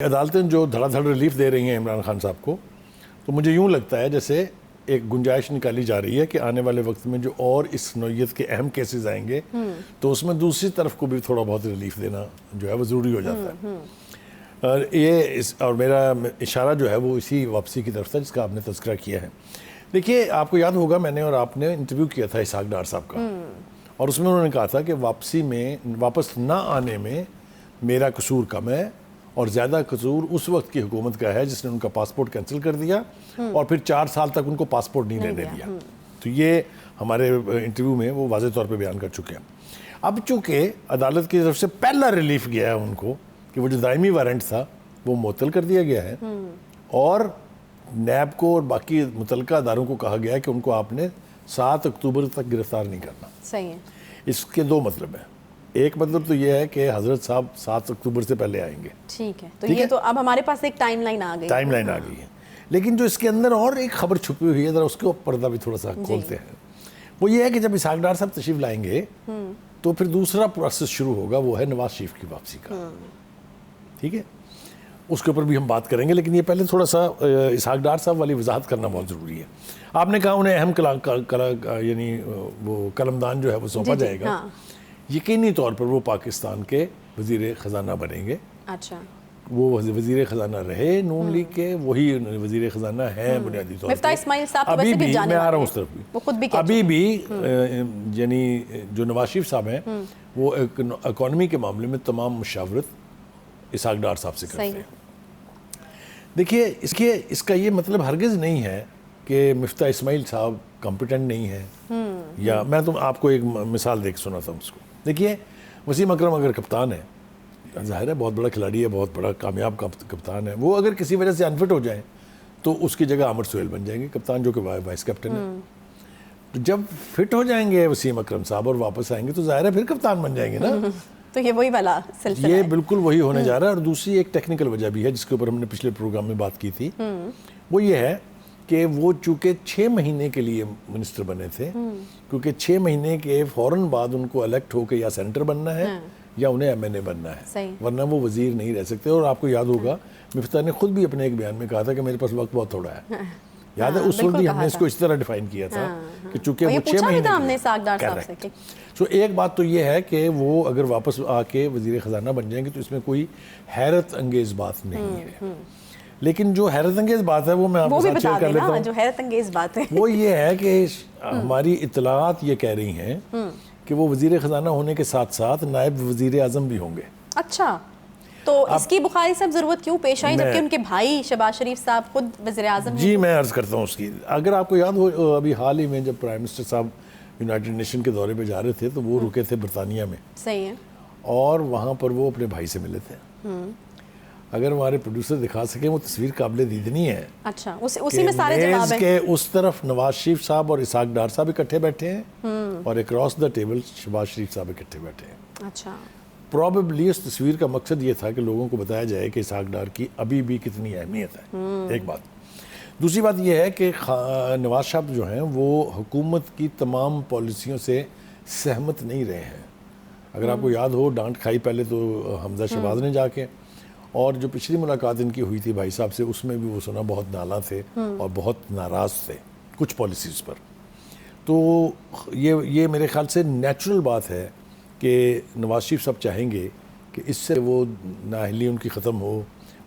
عدالتیں جو دھڑا دھڑ ریلیف دے رہی ہیں عمران خان صاحب کو، تو مجھے یوں لگتا ہے جیسے ایک گنجائش نکالی جا رہی ہے کہ آنے والے وقت میں جو اور اس نوعیت کے اہم کیسز آئیں گے تو اس میں دوسری طرف کو بھی تھوڑا بہت ریلیف دینا جو ہے وہ ضروری ہو جاتا ہے۔ اور میرا اشارہ جو ہے وہ اسی واپسی کی طرف تھا جس کا آپ نے تذکرہ کیا ہے۔ دیکھیے، آپ کو یاد ہوگا میں نے اور آپ نے انٹرویو کیا تھا اسحاق ڈار صاحب کا، اور اس میں انہوں نے کہا تھا کہ واپس نہ آنے میں میرا قصور کم ہے اور زیادہ قصور اس وقت کی حکومت کا ہے جس نے ان کا پاسپورٹ کینسل کر دیا اور پھر 4 سال تک ان کو پاسپورٹ نہیں لینے دیا۔ تو یہ ہمارے انٹرویو میں وہ واضح طور پہ بیان کر چکے ہیں۔ اب چونکہ عدالت کی طرف سے پہلا ریلیف گیا ہے ان کو کہ وہ جو دائمی وارنٹ تھا وہ معطل کر دیا گیا ہے، اور نیب کو اور باقی متعلقہ اداروں کو کہا گیا ہے کہ ان کو آپ نے 7 اکتوبر تک گرفتار نہیں کرنا۔ صحیح ہے۔ اس کے 2 مطلب ہیں۔ ایک مطلب تو یہ ہے کہ حضرت صاحب 7 اکتوبر سے پہلے آئیں گے۔ ٹھیک ہے، تو یہ تو اب ہمارے پاس ایک ٹائم لائن آ گئی ہے۔ لیکن جو اس کے اندر اور ایک خبر چھپی ہوئی ہے، ذرا اس کے پردہ بھی تھوڑا سا کھولتے ہیں۔ وہ یہ ہے کہ جب اسحاق ڈار صاحب تشریف لائیں گے تو پھر دوسرا پروسیس شروع ہوگا، وہ ہے نواز شریف کی واپسی کا۔ ٹھیک ہے، اس کے اوپر بھی ہم بات کریں گے، لیکن یہ پہلے تھوڑا سا اسحاق ڈار صاحب والی وضاحت کرنا بہت ضروری ہے۔ آپ نے کہا انہیں اہم یعنی وہ قلمدان جو ہے وہ سونپا جائے گا۔ یقینی طور پر وہ پاکستان کے وزیر خزانہ بنیں گے۔ اچھا، وہ وزیر خزانہ رہے نون لیگ کے، وہی وزیر خزانہ ہیں بنیادی طور مفتاح اسماعیل صاحب ابھی بھی میں آ رہا ہوں اس طرف بھی، وہ خود بھی ابھی بھی یعنی جو نواز شریف صاحب ہیں وہ اکانومی کے معاملے میں تمام مشاورت اسحاق ڈار صاحب سے کرتے ہیں۔ دیکھیے، اس کا یہ مطلب ہرگز نہیں ہے کہ مفتاح اسماعیل صاحب کمپیٹنٹ نہیں ہے، یا میں آپ کو ایک مثال دیکھ سناتا ہوں اس کو۔ دیکھیے، وسیم اکرم اگر کپتان ہے، ظاہر ہے بہت بڑا کھلاڑی ہے، بہت بڑا کامیاب کپتان ہے، وہ اگر کسی وجہ سے انفٹ ہو جائیں تو اس کی جگہ عامر سہیل بن جائیں گے کپتان، جو کہ وائس کیپٹن ہے۔ تو جب فٹ ہو جائیں گے وسیم اکرم صاحب اور واپس آئیں گے تو ظاہر ہے پھر کپتان بن جائیں گے نا۔ تو یہ وہی والا سلسلہ ہے، یہ بالکل وہی ہونے جا رہا ہے۔ اور دوسری ایک ٹیکنیکل وجہ بھی ہے جس کے اوپر ہم نے پچھلے پروگرام میں بات کی تھی، وہ یہ ہے کہ وہ چونکہ 6 مہینے کے لیے منسٹر بنے تھے، کیونکہ 6 مہینے کے فوراً بعد ان کو الیکٹ ہو کے یا سینٹر بننا ہے یا انہیں ایم این اے بننا ہے، ورنہ وہ وزیر نہیں رہ سکتے۔ اور آپ کو یاد ہوگا مفتاح نے خود بھی اپنے ایک بیان میں کہا تھا کہ میرے پاس وقت بہت تھوڑا ہے۔ یاد ہے اس وقت بھی ہم نے اس کو اس طرح ڈیفائن کیا تھا کہ چونکہ وہ 6 مہینے۔ تو ایک بات تو یہ ہے کہ وہ اگر واپس آ کے وزیر خزانہ بن جائیں گے تو اس میں کوئی حیرت انگیز بات نہیں ہے، لیکن جو حیرت انگیز بات ہے وہ میں آپ کو ساتھ شیئر کر لیتا ہوں۔ جو حیرت انگیز بات ہے وہ یہ ہے کہ ہماری اطلاعات یہ کہہ رہی ہیں کہ وہ وزیر خزانہ ہونے کے ساتھ ساتھ نائب وزیر اعظم بھی ہوں گے۔ اچھا، تو اس کی بخاری صاحب ضرورت کیوں پیش آئی جبکہ ان کے بھائی شہباز شریف صاحب خود وزیر اعظم ہیں؟ جی میں عرض کرتا ہوں اس کی۔ اگر آپ کو یاد ہو، ابھی حال ہی میں جب پرائم منسٹر صاحب یونائٹڈ نیشن کے دورے پہ جا رہے تھے تو وہ رکے تھے برطانیہ میں، صحیح ہے، اور وہاں پر وہ اپنے بھائی سے ملے تھے۔ اگر ہمارے پروڈیوسر دکھا سکیں وہ تصویر قابل دیدنی ہے۔ اچھا، اسی میں سارے جواب ہیں کہ اس طرف نواز شریف صاحب اور اسحاق ڈار صاحب اکٹھے بیٹھے ہیں اور اکراس دا ٹیبل شہباز شریف صاحب اکٹھے بیٹھے ہیں۔ اچھا، پروبیبلی اس تصویر کا مقصد یہ تھا کہ لوگوں کو بتایا جائے کہ اسحاق ڈار کی ابھی بھی کتنی اہمیت ہے، ایک بات۔ دوسری بات یہ ہے کہ نواز صاحب جو ہیں وہ حکومت کی تمام پالیسیوں سے سہمت نہیں رہے ہیں۔ اگر آپ کو یاد ہو، ڈانٹ کھائی پہلے تو حمزہ شہباز نے جا کے، اور جو پچھلی ملاقات ان کی ہوئی تھی بھائی صاحب سے، اس میں بھی وہ سنا بہت نالاں تھے اور بہت ناراض تھے کچھ پالیسیز پر۔ تو یہ میرے خیال سے نیچرل بات ہے کہ نواز شریف صاحب چاہیں گے کہ اس سے وہ نااہلی ان کی ختم ہو،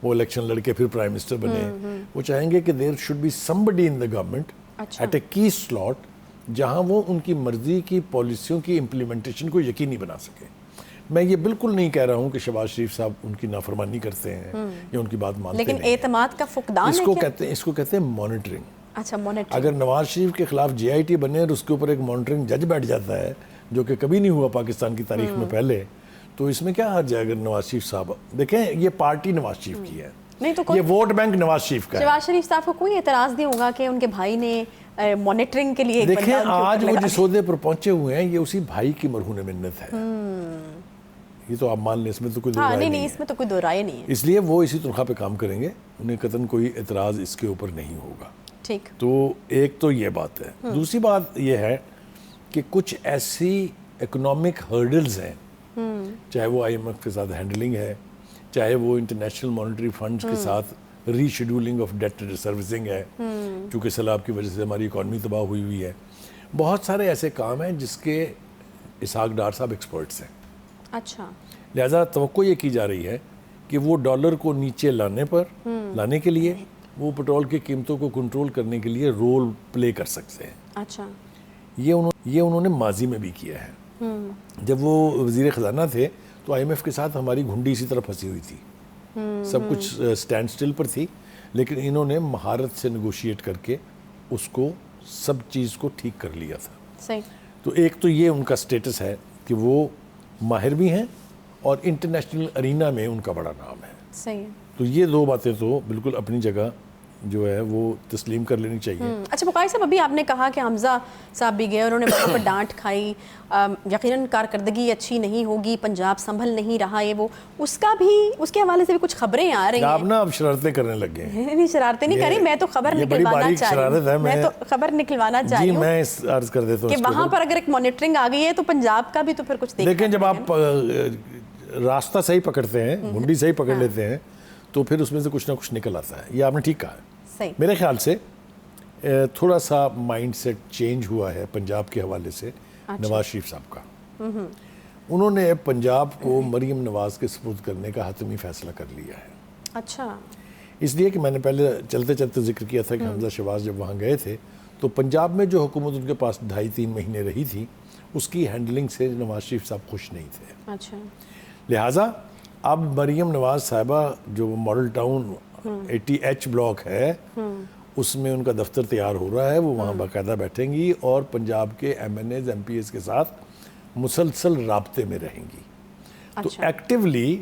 وہ الیکشن لڑ کے پھر پرائم منسٹر بنے۔ وہ چاہیں گے کہ there should be somebody in the government at a key slot جہاں وہ ان کی مرضی کی پالیسیوں کی امپلیمنٹیشن کو یقینی بنا سکے۔ میں یہ بالکل نہیں کہہ رہا ہوں کہ شہباز شریف صاحب ان کی نافرمانی کرتے ہیں یا ان کی بات مانتے نہیں، لیکن اعتماد کا فقدان اس کو کہتے ہیں مانیٹرنگ۔ اچھا، مانیٹرنگ۔ اگر نواز شریف کے خلاف جے آئی ٹی بنے اور اس کے اوپر ایک مانیٹرنگ جج بیٹھ جاتا ہے، جو کہ کبھی نہیں ہوا پاکستان کی تاریخ میں پہلے، تو اس میں کیا حرج ہے؟ اگر نواز شریف صاحب دیکھیں، یہ پارٹی نواز شریف کی ہے، نہیں تو یہ ووٹ بینک نواز شریف کا ہے۔ شہباز شریف صاحب کو کوئی اعتراض نہیں ہوگا کہ ان کے بھائی نے مانیٹرنگ کے لیے دیکھیں آج وہ جس عہدے پر پہنچے ہوئے ہیں یہ اسی بھائی کی مرہون منت ہے، یہ تو آپ مان لیں، اس میں تو کوئی دو رائے نہیں، اس میں تو کوئی دو رائے نہیں ہے۔ اس لیے وہ اسی تنخواہ پہ کام کریں گے، انہیں قطعاً کوئی اعتراض اس کے اوپر نہیں ہوگا۔ ٹھیک، تو ایک تو یہ بات ہے۔ دوسری بات یہ ہے کہ کچھ ایسی اکنامک ہرڈلز ہیں، چاہے وہ آئی ایم ایف کے ساتھ ہینڈلنگ ہے، چاہے وہ انٹرنیشنل مانیٹری فنڈز کے ساتھ ری شیڈولنگ آف ڈیٹ سروسنگ ہے، چونکہ سیلاب کی وجہ سے ہماری اکانومی تباہ ہوئی ہے. بہت سارے ایسے کام ہیں جس کے اسحاق ڈار صاحب ایکسپرٹس ہیں. اچھا. لہٰذا توقع یہ کی جا رہی ہے کہ وہ ڈالر کو نیچے لانے کے لیے، وہ پٹرول کی قیمتوں کو کنٹرول کرنے کے لیے رول پلے کر سکتے ہیں. اچھا. یہ انہوں نے ماضی میں بھی کیا ہے. جب وہ وزیر خزانہ تھے تو آئی ایم ایف کے ساتھ ہماری گھنڈی اسی طرح پھنسی ہوئی تھی، سب کچھ سٹینڈ سٹل پر تھی، لیکن انہوں نے مہارت سے نیگوشیٹ کر کے اس کو سب چیز کو ٹھیک کر لیا تھا. صحیح. تو ایک تو یہ ان کا سٹیٹس ہے کہ وہ ماہر بھی ہیں اور انٹرنیشنل ارینا میں ان کا بڑا نام ہے. صحیح. تو یہ دو باتیں تو بالکل اپنی جگہ جو ہے وہ تسلیم کر لینی چاہیے. اچھا بقائی صاحب، ابھی آپ نے کہا کہ حمزہ صاحب بھی گئے، انہوں نے وہاں پر ڈانٹ کھائی، یقیناً کارکردگی اچھی نہیں ہوگی، پنجاب سنبھل نہیں رہا، یہ وہ اس کے حوالے سے بھی کچھ خبریں آ رہی ہیں. آپ نا اب شرارتیں کرنے لگ گئے ہیں. نہیں شرارتیں نہیں کری، میں تو خبر نکلوانا چاہ رہی ہوں. میں تو خبر نکلوانا چاہ رہی ہوں. میں عرض کر دیتا ہوں کہ وہاں پر اگر ایک مانیٹرنگ آ گئی ہے تو پنجاب کا بھی تو پھر کچھ لیکن جب آپ راستہ صحیح پکڑتے ہیں، گھنڈی صحیح پکڑ لیتے ہیں، تو پھر اس میں سے کچھ نہ کچھ نکل آتا ہے. یہ آپ نے ٹھیک کہا ہے. میرے خیال سے تھوڑا سا مائنڈ سیٹ چینج ہوا ہے پنجاب کے حوالے سے نواز شریف صاحب کا. انہوں نے پنجاب کو مریم نواز کے سپرد کرنے کا حتمی فیصلہ کر لیا ہے. اچھا. اس لیے کہ میں نے پہلے چلتے چلتے ذکر کیا تھا کہ حمزہ شہباز جب وہاں گئے تھے تو پنجاب میں جو حکومت ان کے پاس 2.5-3 مہینے رہی تھی، اس کی ہینڈلنگ سے نواز شریف صاحب خوش نہیں تھے. اچھا. لہٰذا اب مریم نواز صاحبہ جو ماڈل ٹاؤن 80H بلاک ہے، اس میں ان کا دفتر تیار ہو رہا ہے. وہ وہاں باقاعدہ بیٹھیں گی اور پنجاب کے MNAs MPs کے ساتھ مسلسل رابطے میں رہیں گی. تو actually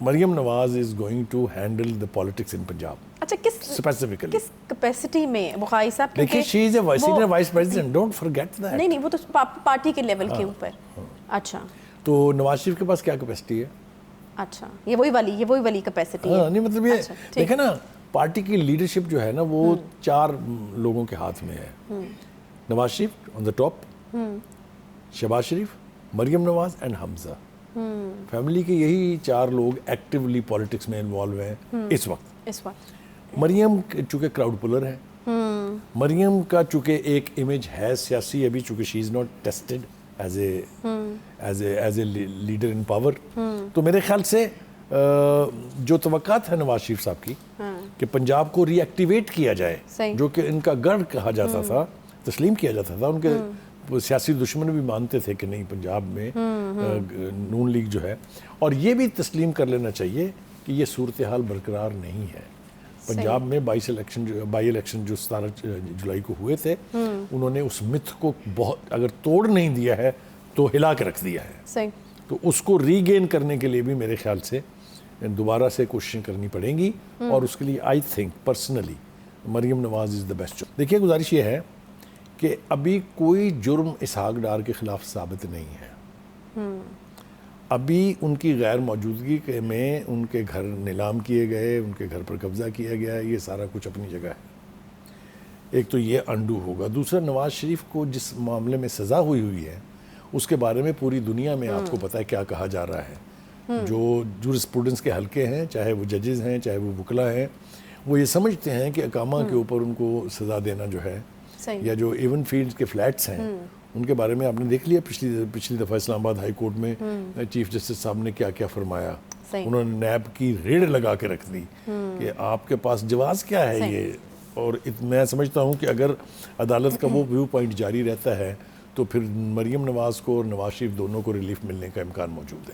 Maryam Nawaz is going to handle the politics in Punjab. اچھا. اسپیسیفکلی کس کیپیسٹی میں بخاری صاحب؟ دیکھیے she is a senior vice president, don't forget that. نہیں وہ تو پارٹی کے لیول کے اوپر. اچھا. تو نواز شریف کے پاس کیا کیپیسٹی ہے؟ اچھا. یہ وہی والی کیپیسٹی ہے. نہیں مطلب یہ دیکھیں نا، پارٹی کی لیڈرشپ جو ہے نا وہ 4 لوگوں کے ہاتھ میں ہے. Nawaz Sharif on the top, Shehbaz Sharif, Maryam Nawaz and Hamza. Family کے یہی 4 لوگ ایکٹیولی پالیٹکس میں انوالو ہیں اس وقت. مریم چونکہ کراؤڈ پلر ہے، مریم کا چونکہ ایک امیج ہے سیاسی ابھی، چونکہ she is not tested as a leader in power. تو میرے خیال سے جو توقعات ہے نواز شریف صاحب کی کہ پنجاب کو ری ایکٹیویٹ کیا جائے، جو کہ ان کا گڑھ کہا جاتا تھا، تسلیم کیا جاتا تھا. ان کے سیاسی دشمن بھی مانتے تھے کہ نہیں پنجاب میں نون لیگ جو ہے، اور یہ بھی تسلیم کر لینا چاہیے کہ یہ صورتحال برقرار نہیں ہے. پنجاب میں 22 بائی الیکشن جو 17 جولائی کو ہوئے تھے، انہوں نے اس متھ کو بہت اگر توڑ نہیں دیا ہے تو ہلا کے رکھ دیا ہے. تو اس کو ری گین کرنے کے لیے بھی میرے خیال سے دوبارہ سے کوششیں کرنی پڑیں گی، اور اس کے لیے I think personally Maryam Nawaz is the best. دیکھیے گزارش یہ ہے کہ ابھی کوئی جرم اسحاق ڈار کے خلاف ثابت نہیں ہے. ابھی ان کی غیر موجودگی میں ان کے گھر نیلام کیے گئے، ان کے گھر پر قبضہ کیا گیا، یہ سارا کچھ اپنی جگہ ہے. ایک تو یہ انڈو ہوگا. دوسرا، نواز شریف کو جس معاملے میں سزا ہوئی ہے اس کے بارے میں پوری دنیا میں آپ کو پتہ ہے کیا کہا جا رہا ہے. جو جورسپروڈنس کے حلقے ہیں، چاہے وہ ججز ہیں چاہے وہ وکلا ہیں، وہ یہ سمجھتے ہیں کہ اقامہ کے اوپر ان کو سزا دینا جو ہے، یا جو ایون فیلڈ کے فلیٹس ہیں ان کے بارے میں آپ نے دیکھ لیا پچھلی دفعہ اسلام آباد ہائی کورٹ میں چیف جسٹس صاحب نے کیا کیا فرمایا. انہوں نے نیب کی ریڑھ لگا کے رکھ دی کہ آپ کے پاس جواز کیا ہے یہ. اور میں سمجھتا ہوں کہ اگر عدالت کا وہ ویو پوائنٹ جاری رہتا ہے تو پھر مریم نواز کو اور نواز شریف دونوں کو ریلیف ملنے کا امکان موجود ہے.